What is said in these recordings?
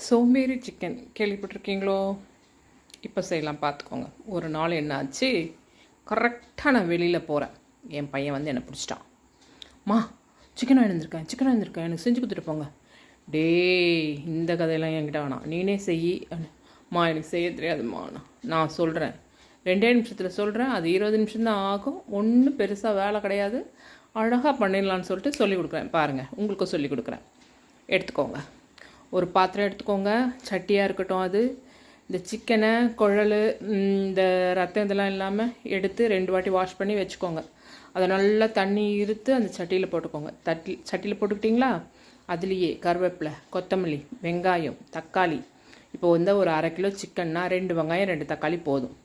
சோம்பேறி சிக்கன் கேள்விப்பட்டிருக்கீங்களோ? இப்போ செய்யலாம் பார்த்துக்கோங்க. ஒரு நாள் என்ன ஆச்சு, கரெக்டாக நான் வெளியில் போகிறேன். என் பையன் வந்து என்னை பிடிச்சிட்டான். மா, சிக்கன் வாங்கியிருந்திருக்கேன் எனக்கு செஞ்சு கொடுத்துட்டு போங்க. டேய், இந்த கதையெல்லாம் என்கிட்ட வேணாம், நீனே செய். மா, எனக்கு செய்ய தெரியாதும்மா. நான் சொல்கிறேன், 2 நிமிஷத்தில் சொல்கிறேன், அது 20 நிமிஷம்தான் ஆகும். ஒன்றும் பெருசாக வேலை கிடையாது, அழகாக பண்ணிடலான்னு சொல்லிட்டு சொல்லிக் கொடுக்குறேன். பாருங்கள், உங்களுக்கும் சொல்லிக் கொடுக்குறேன். எடுத்துக்கோங்க, ஒரு பாத்திரம் எடுத்துக்கோங்க. சட்டியாக இருக்கட்டும். அது இந்த சிக்கனை, குழல், இந்த ரத்தம் இதெல்லாம் இல்லாமல் எடுத்து 2 வாட்டி வாஷ் பண்ணி வச்சுக்கோங்க. அதை நல்லா தண்ணி இருத்து அந்த சட்டியில் போட்டுக்கோங்க. சட்டியில் போட்டுக்கிட்டிங்களா, அதுலேயே கருவேப்பிலை, கொத்தமல்லி, வெங்காயம், தக்காளி. இப்போ வந்து ஒரு 1/2 கிலோ சிக்கன்னா 2 வெங்காயம் 2 தக்காளி போதும்.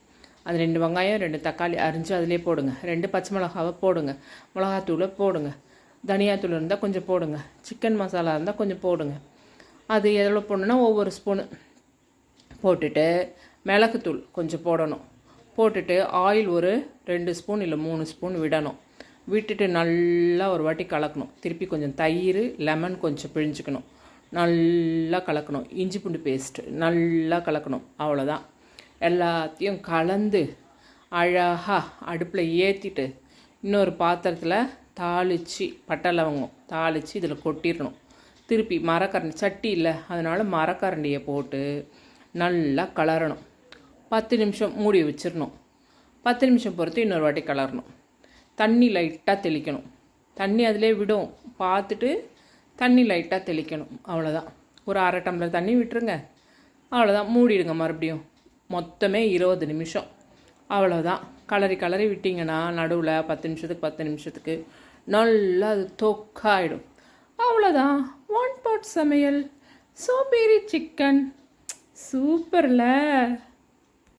அது 2 வெங்காயம் 2 தக்காளி அரிஞ்சு அதிலே போடுங்க. 2 பச்சை மிளகாவை போடுங்க. மிளகாத்தூளை போடுங்க. தனியாத்தூள் இருந்தால் கொஞ்சம் போடுங்க. சிக்கன் மசாலா இருந்தால் கொஞ்சம் போடுங்க. அது எவ்வளோ போடணுன்னா ஒவ்வொரு ஸ்பூனு போட்டுட்டு மிளகுத்தூள் கொஞ்சம் போடணும். போட்டுட்டு ஆயில் ஒரு 2 ஸ்பூன் இல்லை 3 ஸ்பூன் விடணும். விட்டுட்டு நல்லா ஒரு வாட்டி கலக்கணும். திருப்பி கொஞ்சம் தயிர், லெமன் கொஞ்சம் பிழிஞ்சிக்கணும். நல்லா கலக்கணும். இஞ்சி பூண்டு பேஸ்ட்டு நல்லா கலக்கணும். அவ்வளோதான். எல்லாத்தையும் கலந்து அழகாக அடுப்பில் ஏற்றிட்டு இன்னொரு பாத்திரத்தில் தாளித்து, பட்டை லவங்கம் தாளித்து இதில் கொட்டிடணும். திருப்பி மரக்கரண்டி, சட்டி இல்லை அதனால் மரக்கரண்டியை போட்டு நல்லா கலரணும். 10 நிமிஷம் மூடி வச்சிடணும். 10 நிமிஷம் பொறுத்து இன்னொரு வாட்டி கலரணும். தண்ணி லைட்டாக தெளிக்கணும். தண்ணி அதிலே விடும், பார்த்துட்டு தண்ணி லைட்டாக தெளிக்கணும். அவ்வளோதான். ஒரு 1/2 டம்ளர் தண்ணி விட்டுருங்க. அவ்வளோதான். மூடிடுங்க. மறுபடியும் மொத்தமே 20 நிமிஷம். அவ்வளோதான். கலரி விட்டிங்கன்னா நடுவில் 10 நிமிஷத்துக்கு நல்லா அது தொக்காயிடும். அவ்வளோதான். 1 பாட் சமையல், சோம்பேறி சிக்கன். சூப்பர்ல.